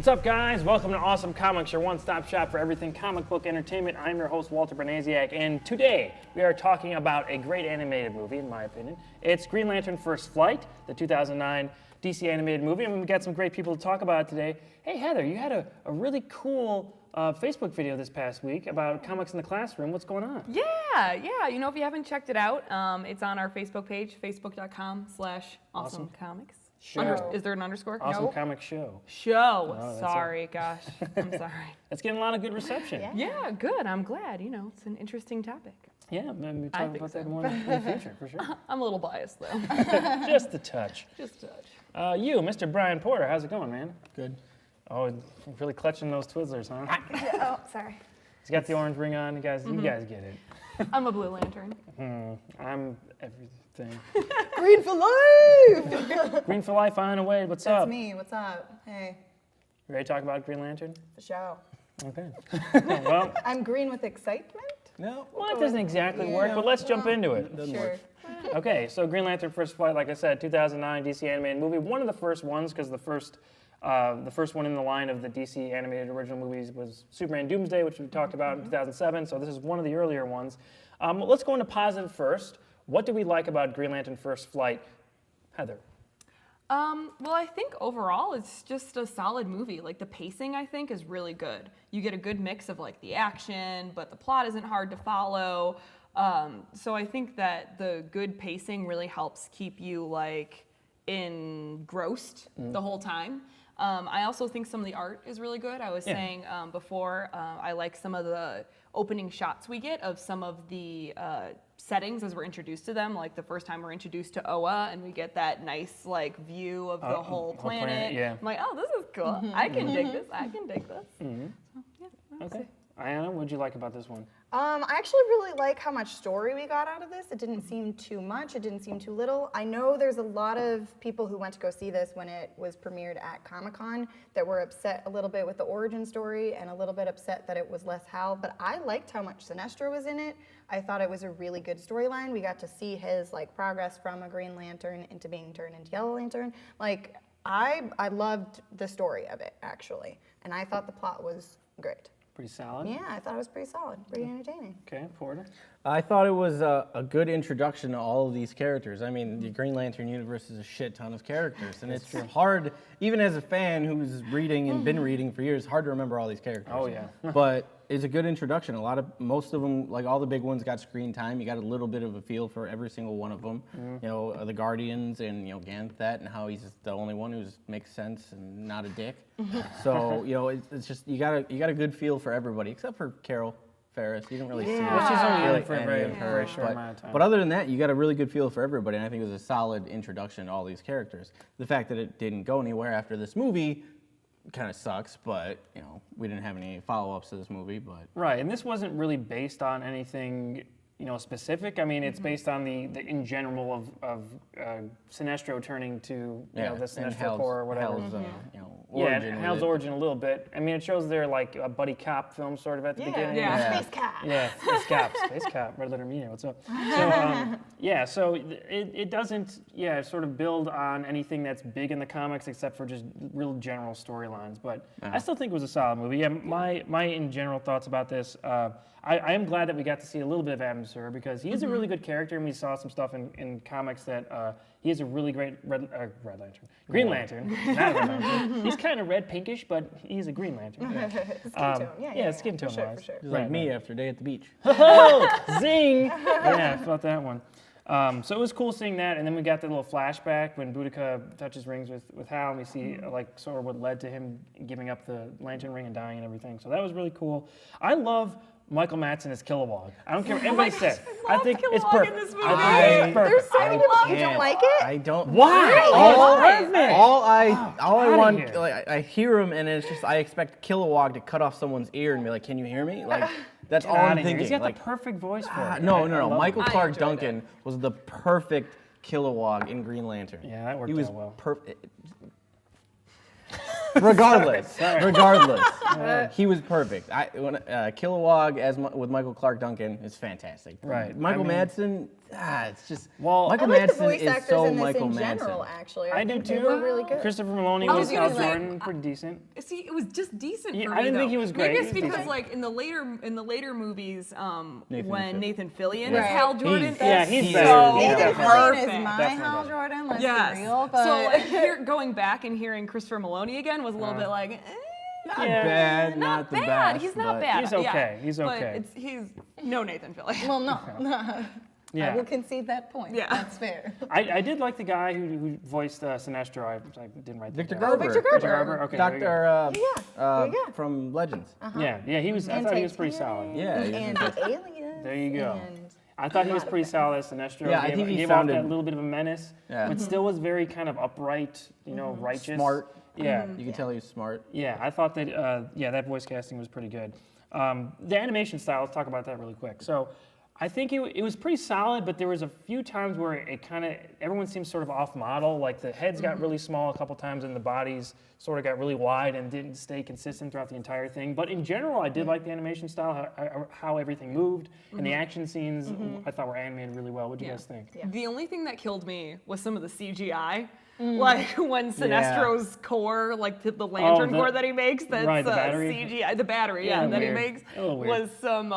What's up, guys? Welcome to Awesome Comics, your one-stop shop for everything comic book entertainment. I'm your host, Walter Bernasiak, and today we are talking about a great animated movie, in my opinion. It's Green Lantern First Flight, the 2009 DC animated movie, and we've got some great people to talk about it today. Hey, Heather, you had a really cool Facebook video this past week about comics in the classroom. What's going on? Yeah. You know, if you haven't checked it out, it's on our Facebook page, facebook.com/awesomecomics. Show. Is there an underscore? Awesome No. Comic Show. Show. Oh, Sorry, gosh. I'm sorry. That's getting a lot of good reception. Yeah, good. I'm glad. You know, it's an interesting topic. Yeah, maybe we'll I talk think about so. that more in the future, for sure. I'm a little biased, though. Just a touch. Just a touch. You, Mr. Brian Porter, how's it going, man? Good. Oh, really clutching those Twizzlers, huh? Oh, sorry. He's got the orange ring on. You guys get it. I'm a Blue Lantern. I'm everything. Green for life! Green for life on the way. What's That's up? me. What's up? Hey, You ready to talk about Green Lantern? the show. Okay. Well, I'm green with excitement? No. it doesn't exactly work, but let's jump into it. Sure. Okay, so Green Lantern First Flight, like I said, 2009 DC animated movie. One of the first ones, because the first one in the line of the DC animated original movies was Superman Doomsday, which we talked about in 2007. So this is one of the earlier ones. Let's go into positive first. What do we like about Green Lantern First Flight? Heather. Well, I think overall it's just a solid movie. Like the pacing, I think, is really good. You get a good mix of like the action, but the plot isn't hard to follow. So I think that the good pacing really helps keep you like engrossed the whole time. I also think some of the art is really good. I was saying before, I like some of the opening shots we get of some of the settings as we're introduced to them. Like the first time we're introduced to Oa, and we get that nice like view of the whole planet. yeah. I'm like, oh, this is cool. I can dig this. I can dig this. Okay. Ayana, what did you like about this one? I actually really like how much story we got out of this. It didn't seem too much. It didn't seem too little. I know there's a lot of people who went to go see this when it was premiered at Comic-Con that were upset a little bit with the origin story and a little bit upset that it was less Hal, but I liked how much Sinestro was in it. I thought it was a really good storyline. We got to see his like progress from a Green Lantern into being turned into Yellow Lantern. Like I loved the story of it actually, and I thought the plot was great. Pretty solid. Yeah, I thought it was pretty solid, pretty entertaining. Okay, Porter. I thought it was a good introduction to all of these characters. I mean, the Green Lantern universe is a shit ton of characters, and it's hard, even as a fan who's reading and been reading for years, hard to remember all these characters. Oh, yeah. But it's a good introduction. Most of them, like all the big ones, got screen time. You got a little bit of a feel for every single one of them. You know, the Guardians and Ganthet and how he's the only one who makes sense and not a dick. So it's just you got a good feel for everybody except for Carol Ferris. You didn't really see her. Well, she's only really in for a any very, of her, very short amount of time. But other than that, you got a really good feel for everybody, and I think it was a solid introduction to all these characters. The fact that it didn't go anywhere after this movie kind of sucks, but we didn't have any follow-ups to this movie. But Right, and this wasn't really based on anything specific. I mean, it's based on the in general of Sinestro turning to the Sinestro Corps or whatever. Hal's, Yeah, origin and with Hal's it. origin a little bit. I mean, it shows their like a buddy cop film sort of at the beginning. Yeah. Space Cat. Yeah, Space Cop, Red Letter Media, what's up? So, it doesn't, sort of build on anything that's big in the comics except for just real general storylines. But I still think it was a solid movie. Yeah, my in general thoughts about this, I am glad that we got to see a little bit of Adam Sir because he is a really good character, and we saw some stuff in comics that he is a really great Green Lantern, not a Red Lantern. He's kind of red pinkish, but he's a Green Lantern. Skin tone. Yeah, skin tone for sure, wise. for sure. He's like me after a day at the beach. Oh, zing! Yeah, I felt that one. So it was cool seeing that, and then we got the little flashback when Boudica touches rings with Hal, and we see like sort of what led to him giving up the lantern ring and dying and everything. So that was really cool. I love Michael Madsen as Kilowog. I don't care what anybody says. I think it's Kilowog perfect. in this movie. I think it's There's perfect. so many people who don't like it. I don't. Why? All, It's perfect. all I want, here. like, I hear him, and it's just I expect Kilowog to cut off someone's ear and be like, "Can you hear me?" Like that's all I'm Outta here. thinking. He's got like, the perfect voice for it. no. I love Michael him. Clark enjoyed Duncan was the perfect Kilowog in Green Lantern. Yeah, that worked He was out well. perfect. Regardless, he was perfect. Kilowog with Michael Clark Duncan is fantastic. Right. Michael I mean- Madsen, it's just Well, Michael I like the Madsen voice is actors so in this Michael in general, Madsen. actually. I do think they too. were really good. Christopher Maloney I was was gonna Hal say, Jordan, pretty decent. See, it was just decent Yeah, for I me. didn't think though. he was great. Maybe He it's was because decent. like in the later movies, Nathan when Fillion. Nathan Fillion Right. is Hal Jordan, Yeah, he's He better. so He's Nathan definitely Fillion better. is perfect. my Definitely Hal better. Jordan, let's Yes. be real. But So like going back and hearing Christopher Maloney again was a little bit like. Not Yeah. bad, Not not the bad. best. He's not but- bad. He's yeah. okay. He's okay. But he's no Nathan Fillion. well, no. Yeah. I will concede that point. Yeah. That's fair. I did like the guy who voiced Sinestro. I didn't write that Victor down. Garber. Victor Victor Garber. Okay. there you go. Doctor there you go. from Legends. Yeah, he was. I thought he was pretty solid. Yeah, he's And just- the aliens. There you go. And I thought he was lot of pretty things. solid as Sinestro. Yeah, I gave, think he gave off sounded- that little bit of a menace, Yeah. but still was very kind of upright, righteous. Smart. Yeah. You can tell he's smart. Yeah, I thought that, that voice casting was pretty good. The animation style, let's talk about that really quick. So I think it was pretty solid, but there was a few times where it kind of, everyone seems sort of off model. Like the heads got really small a couple times and the bodies sort of got really wide and didn't stay consistent throughout the entire thing. But in general, I did like the animation style, how everything moved, and the action scenes I thought were animated really well. What do you guys think? Yeah. The only thing that killed me was some of the CGI. Like when Sinestro's core, like the lantern the- core that he makes, that's right, the battery. CGI, the battery, Yeah, that he weird. makes, A little weird. was some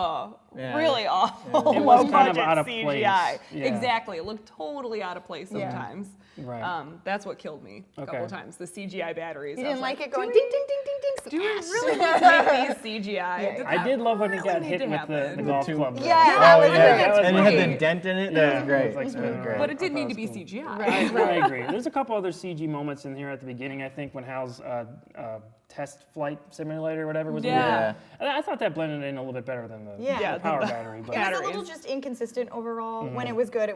Yeah. really awful It was low kind of budget out of CGI. place. Yeah. Exactly, it looked totally out of place Yeah. sometimes. Right. That's what killed me a couple Okay. times. The CGI batteries. You I was didn't like it do going we- ding, ding, ding, ding, ding. Do we yes. really need to make these CGI? Yeah. I did love when he really got need hit to with the happen. golf two- club. though. Yeah, that Oh was yeah, good. That was and it had the great. dent in it. Yeah, That was it great. was like That spinning was great. around. But it did I need thought to be it was cool. CGI. I agree. There's a couple other CG moments in here at the beginning. I think when Hal's test flight simulator or whatever was in Yeah. there. I thought that blended in a little bit better than the, Yeah. the power the- battery. But It was a Batteries. little just inconsistent overall. When it was good,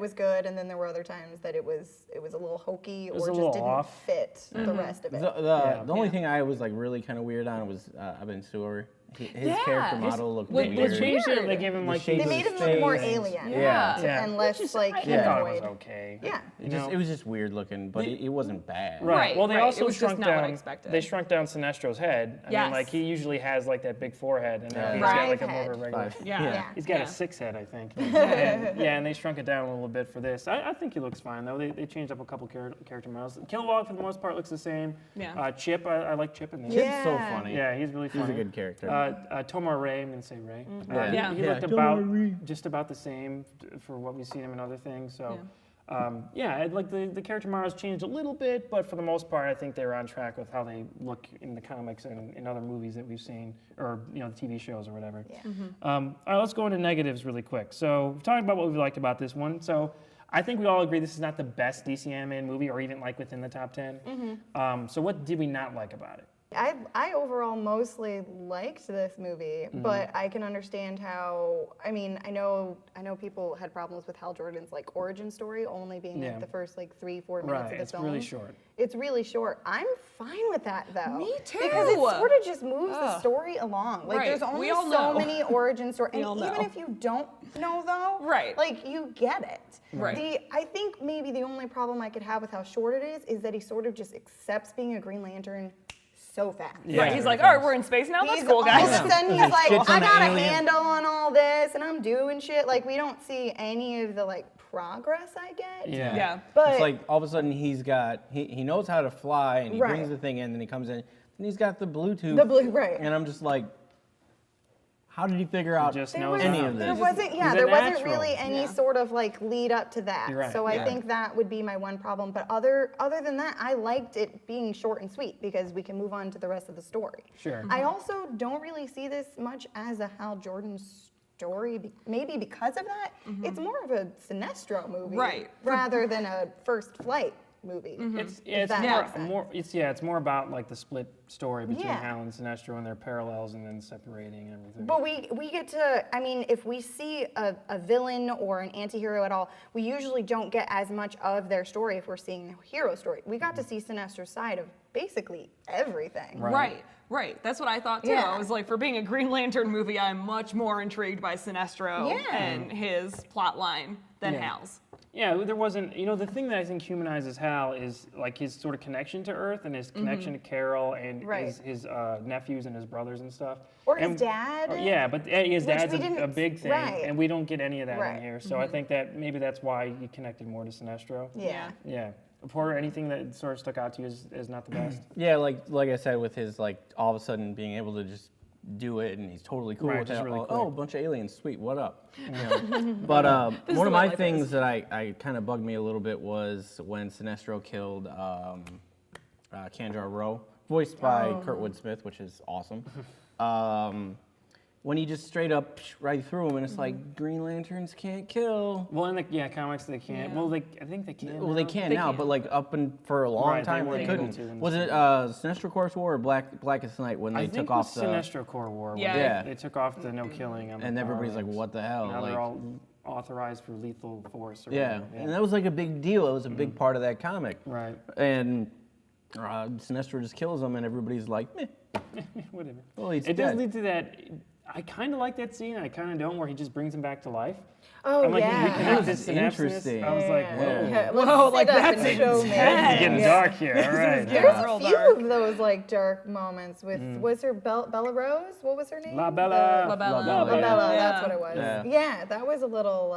and then there were other times that it was a little hokey was or a just little didn't off. fit the rest of it. The only Yeah. thing I was like really kind of weird on was Ben Stiller. His Yeah. character His- model looked They they weird. changed it. They weird. gave him The like shape They of made his him look more face. alien. Yeah. Yeah. And less Which is- like I thought it was humanoid. okay. Yeah. It was just weird looking, but it wasn't bad. Right. Well, they right. also It was just shrunk not what I down. expected. They shrunk down Sinestro's head. I mean, Yes. like he usually has like that big forehead, and now Yeah. he's got like a Five more of a head. regular. Five. Yeah. Yeah. He's got Yeah. a 6 head, I think. and they shrunk it down a little bit for this. I think he looks fine though. They changed up a couple character models. Kilowog for the most part looks the same. Yeah. Chip, I like Chip in this. Chip's so Yeah. funny. Yeah, he's really funny. He's a good character. Tomar Ray, I'm gonna say Ray. Yeah. He Yeah, looked Tomar about Ray. just about the same for what we've seen him in other things. So, I'd like the character models changed a little bit, but for the most part, I think they're on track with how they look in the comics and in other movies that we've seen, or the TV shows or whatever. Yeah. All right, let's go into negatives really quick. So, we've talked about what we liked about this one. So, I think we all agree this is not the best DC animated movie, or even like within the top 10. So, what did we not like about it? I overall mostly liked this movie, but I can understand how. I mean, I know people had problems with Hal Jordan's like origin story only being Yeah. like the first like 3-4 minutes Right, of the it's film. really short. It's really short. I'm fine with that though. Me Because it too. sort of just moves the Ugh. story along. Like Right. there's only We all so know. many origin stories, We and all even know. if you don't know though, Right. like you get it. Right. I think maybe the only problem I could have with how short it is that he sort of just accepts being a Green Lantern so fast. Yeah. Right. He's like, all right, we're in space now. That's He's cool, all guys. of a sudden he's like, Shit's I on the got a alien. handle on all this, and I'm doing shit. Like we don't see any of the like progress I get. Yeah. Yeah. But It's like all of a sudden he knows how to fly and he Right. brings the thing in and he comes in and he's got the Bluetooth. right. And I'm just like, how did he figure out just There knows was, any how. of there this? wasn't, yeah, He's a there wasn't natural. really any Yeah. sort of like lead up to that. You're right, So I yeah. think that would be my one problem. But other than that, I liked it being short and sweet because we can move on to the rest of the story. Sure. I also don't really see this much as a Hal Jordan story. Maybe because of that, it's more of a Sinestro movie, Right. rather than a First Flight movie. It's that more, makes sense. it's more about like the split story between Yeah. Hal and Sinestro and their parallels and then separating and everything. But we get to, I mean, if we see a villain or an anti-hero at all, we usually don't get as much of their story if we're seeing the hero story. We got to see Sinestro's side of basically everything. Right. Right. That's what I thought too. Yeah. I was like, for being a Green Lantern movie, I'm much more intrigued by Sinestro Yeah. and his plot line than Yeah. Hal's. Yeah, there wasn't. You know, the thing that I think humanizes Hal is like his sort of connection to Earth and his connection to Carol and Right. his nephews and his brothers and stuff. Or his And- dad. Yeah, but his Which dad's we a didn't- big thing, right. and we don't get any of that Right. in here. So I think that maybe that's why he connected more to Sinestro. Yeah. Yeah. Porter, anything that sort of stuck out to you is not the best? Yeah, like I said, with his like all of a sudden being able to just do it, and he's totally cool Right, with just it. really Oh, quick. a bunch of aliens, sweet, what up? You know? But This is one the of way my life things is. that I kind of bugged me a little bit was when Sinestro killed Kanjar Rowe, voiced by Kurtwood Smith, which is awesome. When he just straight up right through him, and it's like Green Lanterns can't kill. Well, in the comics they can't. Yeah. Well, I think they can. Well, they now. can They now, can. but like up and for a long Right, they time weren't they able couldn't. to in the Was it Sinestro Corps War or Blackest Night when I they think took off the Sinestro Corps War. Yeah. When Yeah. they took off the no killing. On the and everybody's like, Power what the hell? Now Like, they're all authorized for lethal force. Or yeah. whatever. And that was like a big deal. It was a big part of that comic. Right. And Sinestro just kills him, and everybody's like, meh. Whatever. Well, he's It does dead. lead to that. I kind of like that scene. I kind of don't, where he just brings him back to life. Oh, I'm like, yeah. he reconnects his That's synapses. interesting. I was like, whoa. Yeah, Whoa, let's like, sit up that's and show me. It's getting Yeah. dark here. All right. getting There's real a few dark. of those like dark moments with was her Bella Rose? What was her name? La Bella. La Bella. La La Bella, Yeah. that's what it was. Yeah. Yeah, that was a little.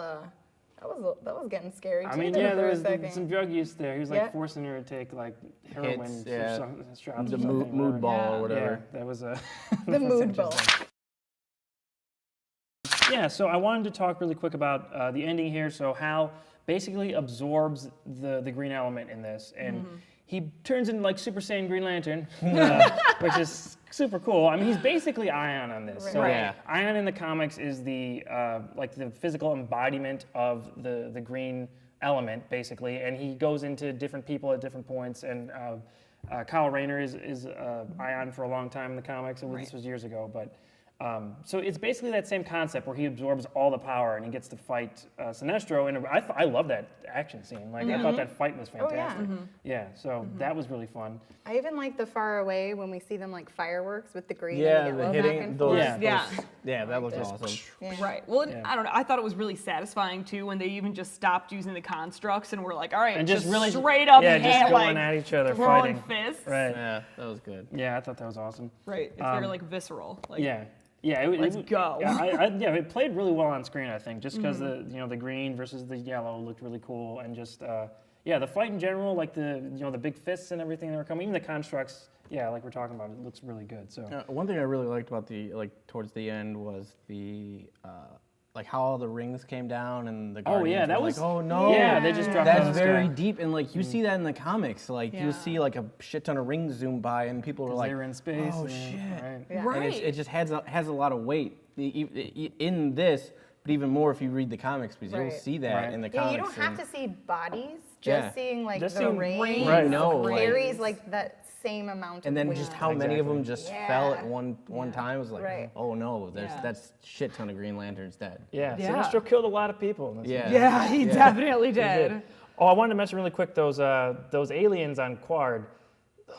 That was getting scary too. I mean, there yeah, for there a was second. some drug use there. He was like Yeah. forcing her to take like heroin Hits, or yeah. shots The or mood, something, mood whatever. ball or Yeah. whatever. Yeah, that was a The mood ball. Yeah, so I wanted to talk really quick about the ending here. So Hal basically absorbs the green element in this, and he turns into like Super Saiyan Green Lantern, which is super cool. I mean, he's basically Ion on this. So Right. Yeah. Ion in the comics is the like the physical embodiment of the green element, basically, and he goes into different people at different points. And Kyle Rayner is Ion for a long time in the comics, and this was years ago, but. So it's basically that same concept where he absorbs all the power and he gets to fight Sinestro. And I love that action scene. Like I thought that fight was Oh, yeah. fantastic. Yeah, so that was really fun. I even like the far away when we see them like fireworks with the green Yeah, and the yellow hitting, back and those, forth. Yeah. Yeah. yeah, that looks awesome. Yeah. Right. Well, Yeah. I don't know. I thought it was really satisfying too when they even just stopped using the constructs and were like, all right, And just really straight up, yeah, just hand, going like, at each other, throwing fighting. fists. Right. Yeah, that was good. Yeah, I thought that was awesome. Right. It's very like visceral. Like, Yeah. Yeah, Let's go. Yeah, it played really well on screen. I think just because the green versus the yellow looked really cool, and just the fight in general, like the big fists and everything that were coming, even the constructs. Yeah, like we're talking about, it looks really good. So One thing I really liked about towards the end was the like how all the rings came down and the oh yeah, Guardians that were was like, oh no, Yeah, they just dropped out of That's the very sky. deep, and like you see that in the comics. Like Yeah. you see like a shit ton of rings zoom by, and people were 'Cause like, they were in space. oh and- shit. Right. Yeah. Right. And it just has a lot of weight in this, but even more if you read the comics, because Right. you'll see that Right. in the Yeah, comics. you don't have and- to see bodies. Just Yeah. seeing like Just the seeing rain rings. Right, no, like- carries like that same amount And of then weight. just how many of them Exactly. just Yeah. fell at one time was like, Right. oh no, Yeah. that's shit ton of Green Lanterns dead. Yeah, Yeah. Sinestro killed a lot of people. In this Yeah. movie. Yeah, he definitely did. did. Oh, I wanted to mention really quick those aliens on Quard.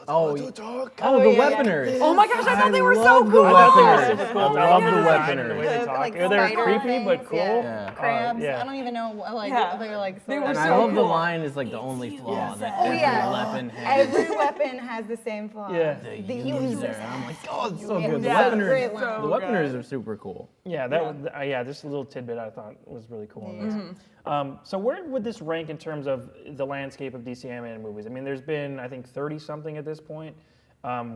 Oh, the yeah. Weaponers. Oh my gosh, I thought they were so love cool. the I thought they were Weaponers. super cool. I I love love the the design and the Weaponers. way they The, talk. like, They're spider creepy but things, cool. Yeah. Crabs. yeah. I don't even know. Like Yeah. they're like. They sort were of- And I so love the cool. line is like the only flaw that Oh every yeah. weapon has. Every weapon has the same flaw. Yeah. The users user. And I'm like, oh, it's so Yeah. good. The Yeah. Great Weaponers, line. the Weaponers are super cool. Yeah, that was just a little tidbit I thought was really cool. In this. So where would this rank in terms of the landscape of DC animated movies? I mean, there's been I think 30 something at this point.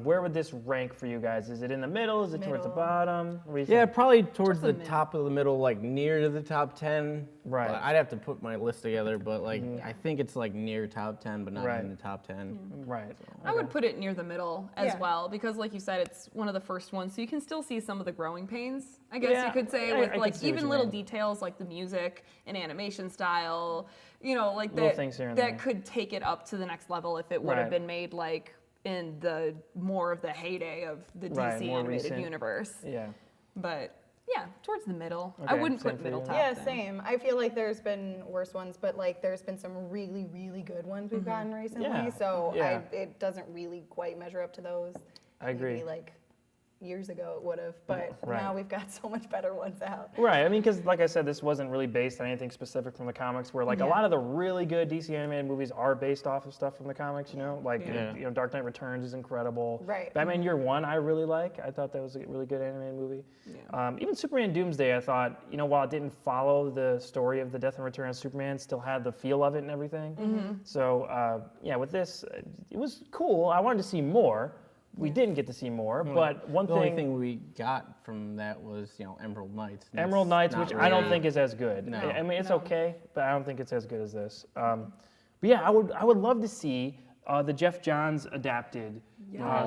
Where would this rank for you guys? Is it in the middle? Is it towards the Middle. bottom? What do you Yeah, think? probably towards the the top of the middle, like near to the top 10. Right. But I'd have to put my list together, but like I think it's like near top 10, but not Right. in the top 10. Right. I would put it near the middle as Yeah. well because, like you said, it's one of the first ones, so you can still see some of the growing pains. I guess Yeah, you could say I with could like see what even you little mean. details like the music and animation style, like Little that things here and that there. could take it up to the next level if it would have Right. been made like in the more of the heyday of the Right, DC more animated recent. universe. Yeah. But yeah, towards the middle. I Okay, wouldn't same put for middle you. top. Yeah, then. same. I feel like there's been worse ones, but like there's been some really, really good ones we've gotten recently. Yeah, So yeah. it doesn't really quite measure up to those. I agree. Maybe like years ago it would have, but Right. now we've got so much better ones out. Right. I mean, because like I said, this wasn't really based on anything specific from the comics. Where like a lot of the really good DC animated movies are based off of stuff from the comics. You know, like Dark Knight Returns is incredible. Right. Batman Year One I really like. I thought that was a really good animated movie. Even Superman Doomsday, I thought, while it didn't follow the story of the death and return of Superman, still had the feel of it and everything. So with this, it was cool. I wanted to see more. We didn't get to see more, but The only thing we got from that was, Emerald Knights. and Emerald it's Knights, not which I don't really- think is as good. No. I mean, it's okay, but I don't think it's as good as this. But yeah, I would love to see the Jeff Johns adapted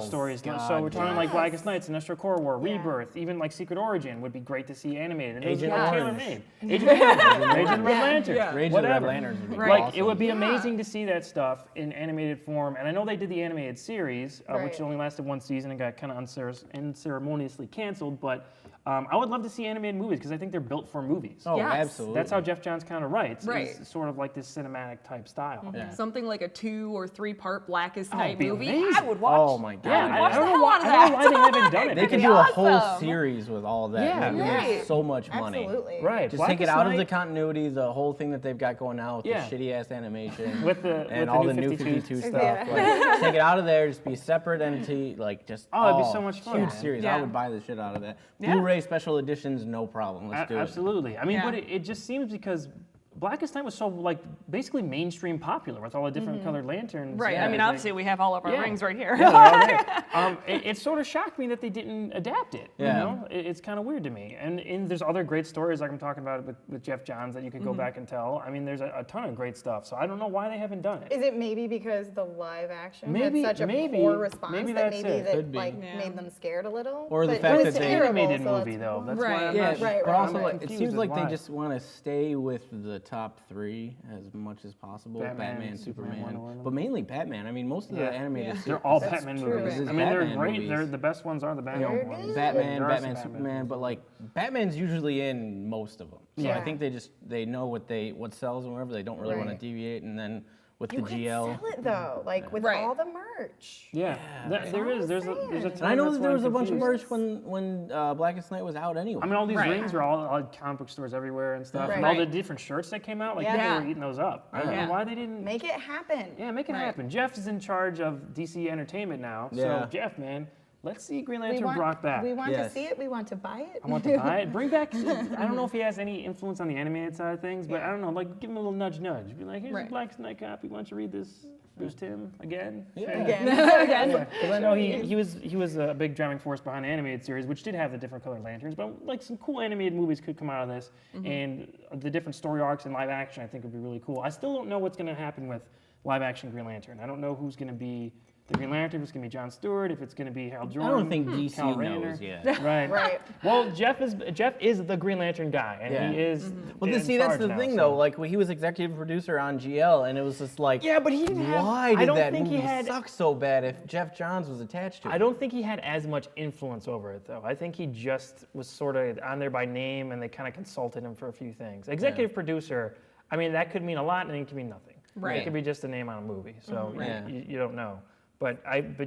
stories. So we're talking like Blackest Night, Sinestro Corps War, Rebirth, even like Secret Origin would be great to see animated. And Agent tailor Orange. made. Agent Orange, Agent Red Lantern, Rage of the whatever. Red Lanterns would be Right. awesome. It would be amazing to see that stuff in animated form. And I know they did the animated series, which Right. only lasted one season and got kind of unceremoniously canceled. But I would love to see animated movies because I think they're built for movies. Oh, Yes. absolutely. That's how Jeff Johns kind of writes. Right. It's sort of like this cinematic type style. Yeah. Something like a 2 or 3 part Blackest Oh, Night it'd be movie. amazing. I would watch. Oh my God. Yeah, watch I don't the know hell why, out of I don't know why that. they haven't done it. They could because- do a whole awesome. series with all that. Yeah. They would Right. make so much money. Absolutely. Right. Just take it Blackest out of the Night continuity, the whole thing that they've got going now with Yeah. the shitty ass animation with the and with all the the new 52. 52 stuff. Yeah. Like, take it out of there, just be a separate entity, like just Oh, it'd be so much fun, huge man. series. Yeah. I would buy the shit out of that. Yeah. Blu-ray special editions, no problem. Let's do it. Absolutely. I mean, Yeah. but it just seems because Blackest Night was so like basically mainstream popular with all the different colored lanterns. Right. Yeah, I mean, like- obviously, we have all of our Yeah. rings right here. Yeah, they're all there. It sort of shocked me that they didn't adapt it. Yeah. You know, it's kind of weird to me. And there's other great stories like I'm talking about with Jeff Johns that you could go back and tell. I mean, there's a ton of great stuff. So I don't know why they haven't done it. Is it maybe because the live action Maybe- had such a maybe- poor response maybe that that's maybe it. that Could be. like Yeah. made them scared a little? Or the But fact it that was they- terrible, animated so movie that's- though. That's Right. why I'm Yeah, not right, but right. also I'm like, it confused seems as like why. they just want to stay with the top 3 as much as possible. Batman, Batman, Superman, Superman, Wonder Woman. but mainly Batman. I mean, most of Yeah. the animated They're series, all That's Batman true. movies. This is I mean, they're Batman great. movies. They're the best ones are the Batman They're ones. good. Batman, There are some Batman, Batman Superman, movies. but like Batman's usually in most of them. So Yeah. I think they know what sells and whatever. They don't really want Right. to deviate. And then with You the could GL, sell it though, like with Right. all the merch. Yeah, there is. There's a saying. ton. and I know that's that why there I'm was a bunch of confused. merch when Blackest Night was out anyway. I mean, all these Right. rings are all comic book stores everywhere and stuff, and Right. all the different shirts that came out. Like Yeah. people Yeah. were eating those up. I don't Yeah. know why they didn't. Make it happen. Yeah, make it Right. happen. Jeff is in charge of DC Entertainment now. Yeah. So Jeff, man, let's see Green We Lantern want, brought back. we want to Yes. see it. We want to buy it. I want to buy it. Bring back. I don't know if he has any influence on the animated side of things, but I don't know. Like, give him a little nudge, nudge. Be like, here's Right. a Black Knight copy. Why don't you read this, Bruce Timm, again? Yeah. Again. Because I know he was a big driving force behind the animated series, which did have the different colored lanterns. But like some cool animated movies could come out of this, and the different story arcs in live action I think would be really cool. I still don't know what's going to happen with live action Green Lantern. I don't know who's going to be the Green Lantern. If it's going to be John Stewart, if it's going to be Hal I Jordan. don't think DC Kyle Rayner. knows yet. Right. Right. Well, Jeff is the Green Lantern guy, and Yeah. he is. Well, in see, that's charge the now, thing, so- though. Like, he was executive producer on GL, and it was just like, Yeah, but he didn't have. why I did don't that think movie he had. suck so bad if Jeff Johns was attached to it? I don't think he had as much influence over it, though. I think he just was sort of on there by name, and they kind of consulted him for a few things. Executive producer, I mean, that could mean a lot, and it could mean nothing. Right. It could be just a name on a movie, so Yeah. you don't know. But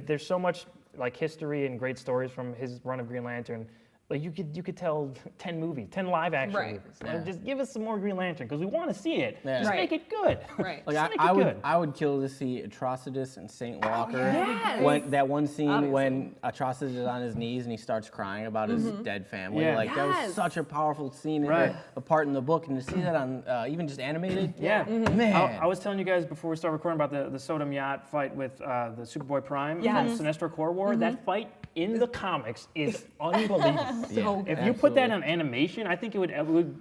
there's so much like history and great stories from his run of Green Lantern. Like you could tell 10 live action Right. movies. Like, just give us some more Green Lantern because we want to see it. Yeah. Just Right. make it good. Right. Like, Just make I it would, good. I would kill to see Atrocitus and Saint Walker. yes. When that one scene Obviously. when Atrocitus is on his knees and he starts crying about his dead family. Yeah. Like that was Yes. such a powerful scene, Right. a part in the book, and to see that on even just animated. Yeah. Man. I was telling you guys before we started recording about the Sodom Yacht fight with the Superboy Prime Yes. from Sinestro Corps War. That fight in the comics is unbelievable. So If you put that on animation, I think it would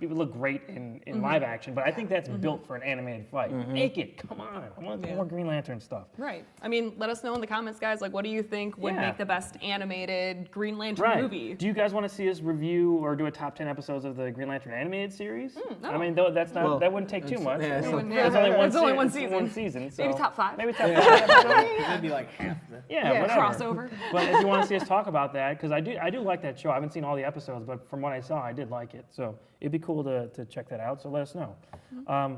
look great in live action. But I think that's built for an animated fight. Make it. Come on. I want more Green Lantern stuff. Right. I mean, let us know in the comments, guys. Like, what do you think would Yeah. make the best animated Green Lantern Right. movie? Do you guys want to see us review or do a top 10 episodes of the Green Lantern animated series? no. I mean, though that's not Well, that wouldn't take too much. yeah, It's so- only Yeah. one It's only one se- season. One season. So Maybe top 5. Maybe top 5 episodes. Maybe like half the. Yeah, whatever. Crossover. But if you want to see us talk about that, because I do like that show. I haven't seen all the episodes, but from what I saw, I did like it. So it'd be cool to check that out. So let us know.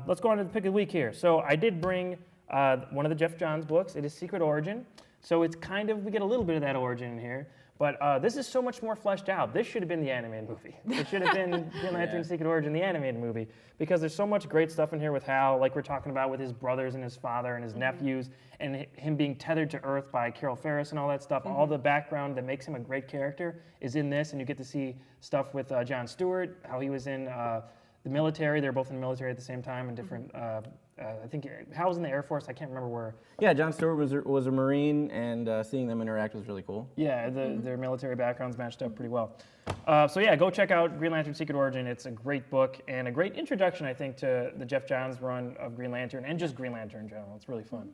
Let's go on to the pick of the week here. So I did bring one of the Jeff Johns books. It is Secret Origin. So it's kind of, we get a little bit of that origin in here. But this is so much more fleshed out. This should have been the animated movie. It should have been Green Lantern Secret Origin, the animated movie, because there's so much great stuff in here with Hal, like we're talking about with his brothers and his father and his nephews, and him being tethered to Earth by Carol Ferris and all that stuff. All the background that makes him a great character is in this, and you get to see stuff with Jon Stewart, how he was in the military. They're both in the military at the same time in different. I think Hal was in the Air Force. I can't remember where. Yeah, Jon Stewart was a Marine, and seeing them interact was really cool. Yeah, their military backgrounds matched up pretty well. So yeah, go check out Green Lantern Secret Origin. It's a great book and a great introduction, I think, to the Jeff Johns run of Green Lantern and just Green Lantern in general. It's really fun.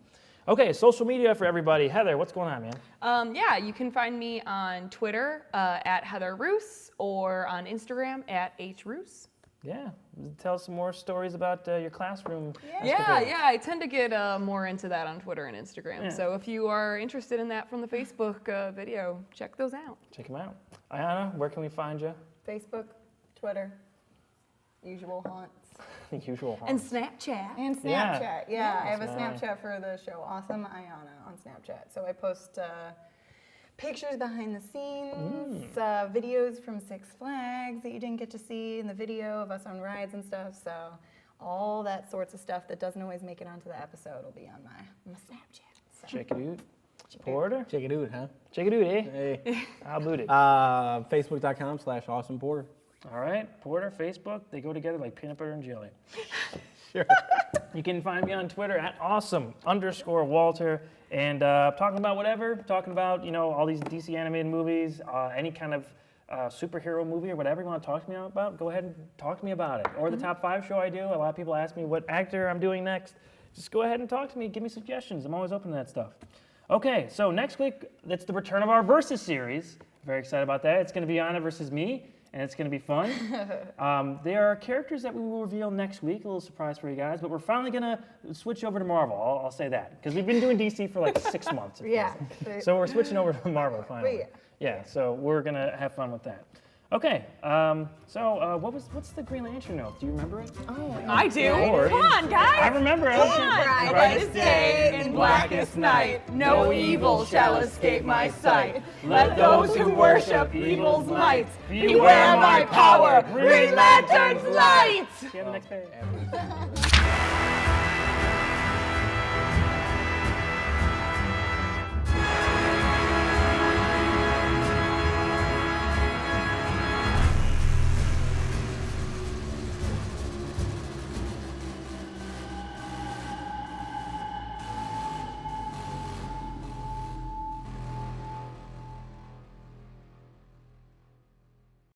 Okay, social media for everybody. Heather, what's going on, man? Yeah, you can find me on Twitter at Heather Roos or on Instagram at HRoos. Yeah, tell us some more stories about your classroom. Yeah, I tend to get more into that on Twitter and Instagram. Yeah. So if you are interested in that from the Facebook video, check those out. Check them out. Ayana, where can we find you? Facebook, Twitter, usual haunts. The usual And haunts. And Snapchat. Yeah. Snapchat. Yeah, I have a Yes, Snapchat for the show Awesome Ayana on Snapchat. So I post pictures behind the scenes, videos from Six Flags that you didn't get to see in the video of us on rides and stuff. So all that sorts of stuff that doesn't always make it onto the episode will be on my Snapchat. So. Check it out. Porter? Check it out, huh? Check it out, eh? Hey. How about it? Facebook.com/awesomeporter. All right, Porter, Facebook, they go together like peanut butter and jelly. Sure. You can find me on Twitter at awesome_Walter, and talking about whatever, talking about, all these DC animated movies, any kind of superhero movie or whatever you want to talk to me about, go ahead and talk to me about it. Or the top 5 show I do. A lot of people ask me what actor I'm doing next. Just go ahead and talk to me, give me suggestions. I'm always open to that stuff. Okay, so next week, it's the return of our Versus series. Very excited about that. It's going to be Anna versus me, and it's going to be fun. There are characters that we will reveal next week, a little surprise for you guys, but we're finally going to switch over to Marvel. I'll say that, because we've been doing DC for like 6 months. it Yeah. feels like. So we're switching over to Marvel finally. yeah. So we're going to have fun with that. Okay, what's the Green Lantern note? Do you remember it? I do. Lord. Come on, guys. I remember it. Come on. Brightest day and blackest night, no evil shall escape my sight. Let those who worship evil's might beware my power, Green Lantern's light. See you on the next page.